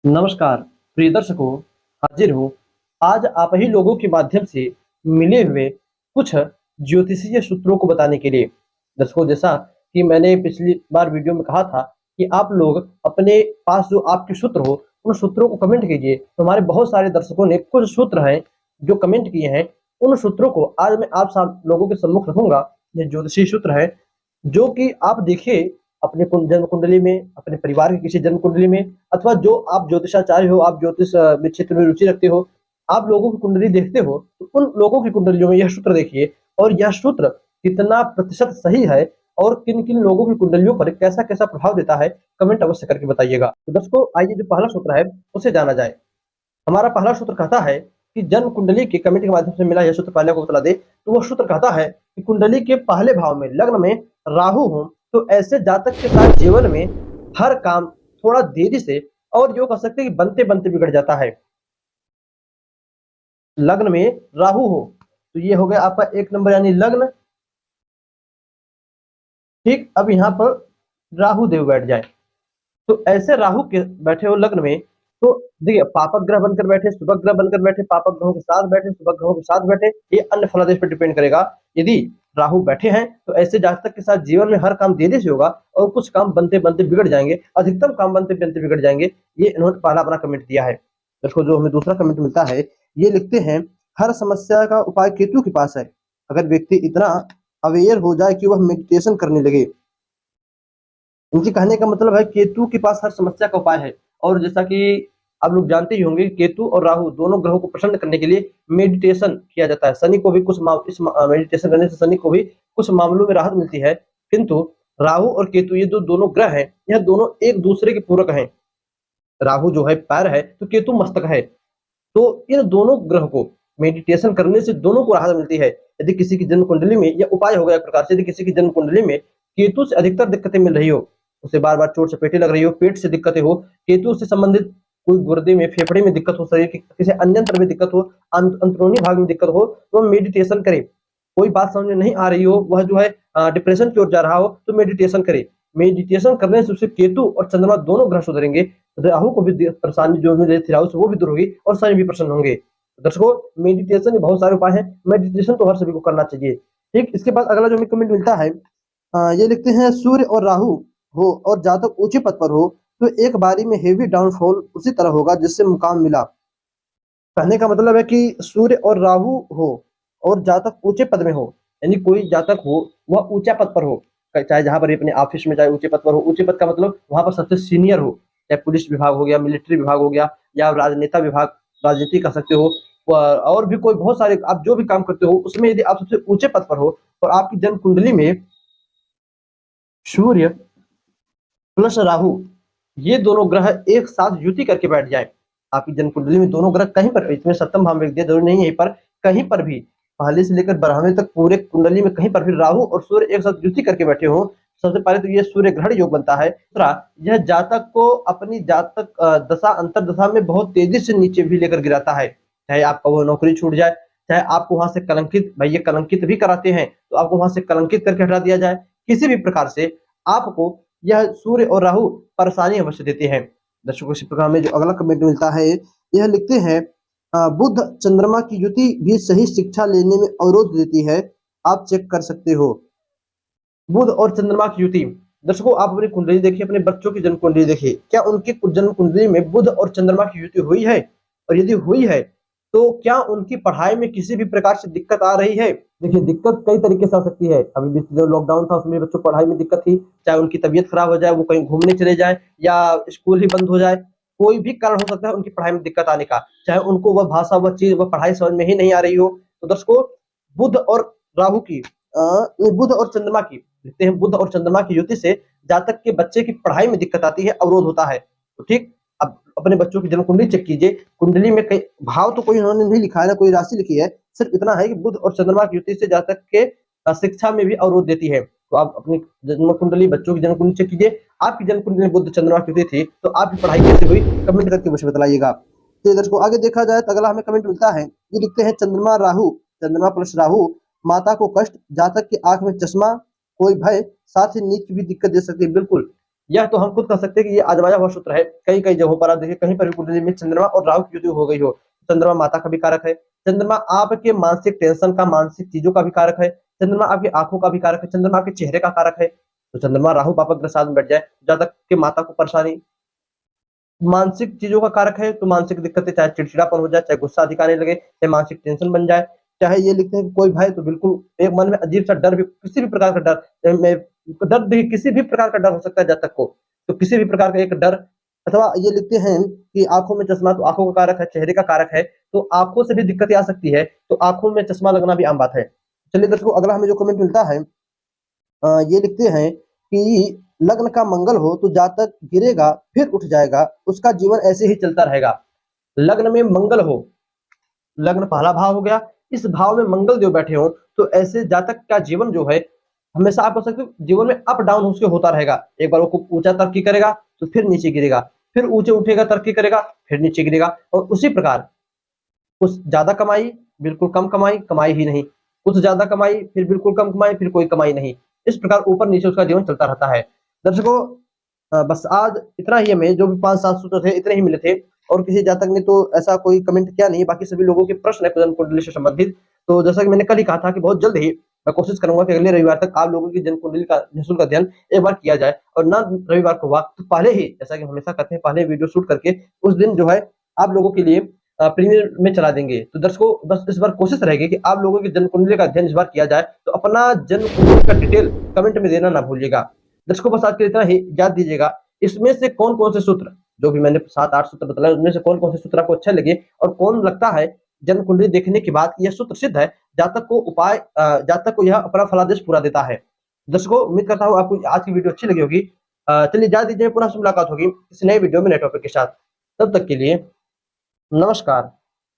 नमस्कार प्रिय दर्शकों, हाजिर हूँ आज आप ही लोगों के माध्यम से मिले हुए कुछ ज्योतिषीय सूत्रों को बताने के लिए। दर्शकों, जैसा कि मैंने पिछली बार वीडियो में कहा था कि आप लोग अपने पास जो आपके सूत्र हो उन सूत्रों को कमेंट कीजिए। तो हमारे बहुत सारे दर्शकों ने कुछ सूत्र हैं जो कमेंट किए हैं। उन सूत्रों को आज मैं आप सब लोगों के सम्मुख रखूंगा। ये ज्योतिषीय सूत्र है जो कि आप देखिए अपने जन्म कुंडली में, अपने परिवार की किसी जन्म कुंडली में, अथवा जो आप ज्योतिषाचार्य हो, आप ज्योतिष क्षेत्र में रुचि रखते हो, आप लोगों की कुंडली देखते हो, तो उन लोगों की कुंडलियों में यह सूत्र देखिए और यह सूत्र कितना प्रतिशत सही है और किन किन लोगों की कुंडलियों पर कैसा कैसा प्रभाव देता है, कमेंट अवश्य करके बताइएगा। तो दर्शकों, आइए जो पहला सूत्र है उसे जाना जाए। हमारा पहला सूत्र कहता है कि जन्म कुंडली के कमेंट के माध्यम से मिला यह सूत्र पहले को बता दे, तो वह सूत्र कहता है कि कुंडली के पहले भाव में लग्न में राहु हो तो ऐसे जातक के साथ जीवन में हर काम थोड़ा देरी से और जो कह सकते हैं कि बनते बनते बिगड़ जाता है। लग्न में राहु हो तो ये हो गया आपका एक नंबर यानी लग्न। ठीक, अब यहाँ पर राहु देव बैठ जाए तो ऐसे राहु के बैठे हो लग्न में, तो देखिए पापक ग्रह बनकर बैठे, शुभ ग्रह बनकर बैठे, पापक ग्रहों के साथ बैठे, शुभ ग्रहों के साथ बैठे, ये अन्य फलादेश पर डिपेंड करेगा। यदि राहु बैठे हैं तो ऐसे जातक के साथ जीवन में हर काम देरी से होगा और कुछ काम बनते बनते बिगड़ जाएंगे, अधिकतम काम बनते बनते बिगड़ जाएंगे। ये इन्होंने पहला अपना कमेंट दिया है। देखो जो हमें दूसरा कमेंट मिलता है, ये लिखते हैं हर समस्या का उपाय केतु के पास है। अगर व्यक्ति इतना अवेयर हो जाए कि वह मेडिटेशन करने लगे, इनके कहने का मतलब है केतु के पास हर समस्या का उपाय है। और जैसा कि आप लोग जानते ही होंगे, केतु और राहु दोनों ग्रहों को प्रसन्न करने के लिए मेडिटेशन किया जाता है। शनि को भी कुछ इस मेडिटेशन करने से शनि को भी कुछ मामलों में राहत मिलती है। किंतु राहु और केतु ये जो दोनों ग्रह हैं, यह दोनों एक दूसरे के पूरक हैं। राहु जो है पैर है तो केतु मस्तक है। तो इन दोनों ग्रह को मेडिटेशन करने से दोनों को राहत मिलती है। यदि किसी की जन्म कुंडली में यह उपाय हो गया एक प्रकार से, यदि किसी की जन्म कुंडली में केतु से अधिकतर दिक्कतें मिल रही हो, उसे बार बार चोट चपेटे लग रही हो, पेट से दिक्कतें हो, केतु से संबंधित कोई गुर्दे में, फेफड़े में दिक्कत हो, शरीर के किसी अन्य अंतर में दिक्कत हो, अंदरूनी भाग में दिक्कत हो, तो मेडिटेशन करे। कोई बात समझ में नहीं आ रही हो, वह जो है डिप्रेशन की ओर जा रहा हो, तो मेडिटेशन करे। मेडिटेशन करने से उससे केतु और चंद्रमा दोनों ग्रह सुधरेंगे। राहु को भी परेशानी जो मिल रही थी राहु से वो भी दूर होगी और शनि भी प्रसन्न होंगे। दर्शकों, मेडिटेशन के बहुत सारे उपाय हैं, मेडिटेशन तो हर सभी को करना चाहिए। ठीक, इसके बाद अगला जो हमें कमेंट मिलता है, ये लिखते हैं सूर्य और राहु हो और जातक ऊंचे पद पर हो तो एक बारी में हेवी डाउनफॉल उसी तरह होगा जिससे मुकाम मिला। कहने का मतलब है कि सूर्य और राहु हो और जातक ऊंचे पद में हो, यानी कोई जातक हो वह ऊंचा पद पर हो, चाहे जहां पर अपने ऑफिस में चाहे ऊंचे पद पर हो। ऊंचे पद का मतलब वहां पर सबसे सीनियर हो, चाहे पुलिस विभाग हो गया, मिलिट्री विभाग हो गया, या राजनेता विभाग, राजनीति कर सकते हो, और भी कोई बहुत सारे आप जो भी काम करते हो उसमें यदि आप सबसे ऊंचे पद पर हो और आपकी जन्म कुंडली में सूर्य प्लस राहु ये दोनों ग्रह एक साथ युति करके बैठ जाए, आपकी जन्म कुंडली में दोनों ग्रह कहीं पर भी, इसमें सप्तम भाव में जरूरी नहीं है, पर कहीं पर भी पहले से लेकर 12वें तक पूरे कुंडली में कहीं पर भी राहु और सूर्य एक साथ युति करके बैठे हो, सबसे पहले तो ये सूर्य ग्रहण योग बनता है। दूसरा, यह जातक को अपनी जातक दशा अंतर दशा में बहुत तेजी से नीचे भी लेकर गिराता है। चाहे आपका वो नौकरी छूट जाए, चाहे आपको वहां से कलंकित, भाई ये कलंकित भी कराते हैं, तो आपको वहां से कलंकित करके हटा दिया जाए, किसी भी प्रकार से आपको यह सूर्य और राहु परेशानी अवश्य देते हैं। दर्शकों, इसी प्रकार में जो अगला कमेंट मिलता है, यह लिखते हैं बुध चंद्रमा की युति भी सही शिक्षा लेने में अवरोध देती है, आप चेक कर सकते हो। बुध और चंद्रमा की युति, दर्शकों आप अपनी कुंडली देखिए, अपने बच्चों की जन्म कुंडली देखिए, क्या उनकी जन्म कुंडली में बुध और चंद्रमा की युति हुई है? और यदि हुई है तो क्या उनकी पढ़ाई में किसी भी प्रकार से दिक्कत आ रही है? देखिए, दिक्कत कई तरीके से आ सकती है। अभी भी जो लॉकडाउन था उसमें बच्चों को पढ़ाई में दिक्कत थी, चाहे उनकी तबीयत खराब हो जाए, वो कहीं घूमने चले जाए, या स्कूल ही बंद हो जाए, कोई भी कारण हो सकता है उनकी पढ़ाई में दिक्कत आने का, चाहे उनको वह भाषा, वह चीज, वह पढ़ाई समझ में ही नहीं आ रही हो। तो दर्शकों, बुध और राहु की बुध और चंद्रमा की देखते हैं, बुध और चंद्रमा की युति से जातक के बच्चे की पढ़ाई में दिक्कत आती है, अवरोध होता है। तो ठीक, अब अपने बच्चों की जन्म कुंडली चेक कीजिए, कुंडली में कई भाव तो कोई उन्होंने नहीं लिखा है, ना कोई राशि लिखी है, सिर्फ इतना है कि बुध और चंद्रमा की युति से जातक के शिक्षा में भी अवरोध देती है। तो आप अपनी जन्म कुंडली, बच्चों की जन्म कुंडली चेक कीजिए, आपकी जन्म कुंडली में बुध चंद्रमा की युति थी तो आपकी पढ़ाई कैसे हुई, कमेंट करके मुझे बताइएगा। तो दर्शकों, आगे देखा जाए तो अगला हमें कमेंट मिलता है, ये लिखते हैं चंद्रमा राहु, चंद्रमा प्लस राहु, माता को कष्ट, जातक की आंख में चश्मा, कोई भय, साथ ही नींद की भी दिक्कत दे सकती है। बिल्कुल, यह तो हम खुद कह सकते हैं कि ये आजमाया हुआ सूत्र है। कई कई जगहों पर आप देखिए, कहीं पर भी कुंडली में चंद्रमा और राहु की युति हो गई हो, चंद्रमा माता का भी कारक है, चंद्रमा आपके मानसिक टेंशन का, मानसिक चीजों का भी कारक है, चंद्रमा आपकी आंखों का भी कारक है, चंद्रमा आपके चेहरे का कारक है। तो चंद्रमा राहु पापक ग्रह साथ में बैठ जाए, जातक के माता को परेशानी, मानसिक चीजों का कारक है, तो मानसिक दिक्कतें, चाहे चिड़चिड़ापन हो जाए, चाहे गुस्सा अधिक आने लगे, चाहे मानसिक टेंशन बन जाए, चाहे ये लिखते हैं कि कोई भय, तो बिल्कुल एक मन में अजीब सा डर भी, किसी भी प्रकार का डर, डर भी किसी भी प्रकार का डर हो सकता है जातक को, तो किसी भी प्रकार का एक डर, अथवा ये लिखते हैं कि आंखों में चश्मा, तो आंखों का कारक है, चेहरे का कारक है, तो आंखों से भी दिक्कतें आ सकती है, तो आंखों में चश्मा लगना भी आम बात है। चलिए दर्शकों, अगला हमें जो कमेंट मिलता है, ये लिखते हैं कि लग्न का मंगल हो तो जातक गिरेगा फिर उठ जाएगा, उसका जीवन ऐसे ही चलता रहेगा। लग्न में मंगल हो, लग्न पहला भाव हो गया, इस भाव में मंगल देव बैठे हो, तो ऐसे जातक का जीवन जो है हमेशा, आप कह सकते हो जीवन में अप डाउन उसके होता रहेगा। एक बार वो ऊंचा तरक्की करेगा तो फिर नीचे गिरेगा, फिर ऊंचे उठेगा, तरक्की करेगा, फिर नीचे गिरेगा, और उसी प्रकार कुछ ज्यादा कमाई, बिल्कुल कम कमाई, कमाई ही नहीं, कुछ ज्यादा कमाई, फिर बिल्कुल कम कमाई, फिर कोई कमाई नहीं, इस प्रकार ऊपर नीचे उसका जीवन चलता रहता है। दर्शकों, बस आज इतना ही, हमें जो भी 5-7 सूत्र थे इतने ही मिले थे, और किसी जातक ने तो ऐसा कोई कमेंट किया नहीं, बाकी सभी लोगों के प्रश्न है जन्म कुंडली से संबंधित। तो जैसा कि मैंने कल ही कहा था कि बहुत जल्द ही मैं कोशिश करूंगा कि अगले रविवार तक आप लोगों की जन्म कुंडली का निःशुल्क अध्ययन एक बार किया जाए, और ना रविवार को हुआ तो पहले ही, जैसा कि हम हमेशा करते हैं, पहले वीडियो शूट करके उस दिन जो है आप लोगों के लिए प्रीमियर में चला देंगे। तो दर्शकों, बस इस बार कोशिश रहेगी कि आप लोगों की जन्म कुंडली का अध्ययन इस बार किया जाए, तो अपना जन्म कुंडली का डिटेल कमेंट में देना ना भूलिएगा। दर्शकों, बस आज के लिए इतना ही, याद दीजिएगा इसमें से कौन कौन से सूत्र, जो भी मैंने 7-8 सूत्र बताए, उनमें से कौन कौन से सूत्र आपको अच्छे लगे, और कौन लगता है जन्म कुंडली देखने के बाद यह सूत्र सिद्ध है, जातक को उपाय, जातक को यह अपना फलादेश पूरा देता है। दर्शकों, उम्मीद करता हूँ आपको आज की वीडियो अच्छी लगी होगी। चलिए जा दीजिए, पुनः से मुलाकात होगी किसी नए वीडियो में नए टॉपिक के साथ। तब तक के लिए नमस्कार।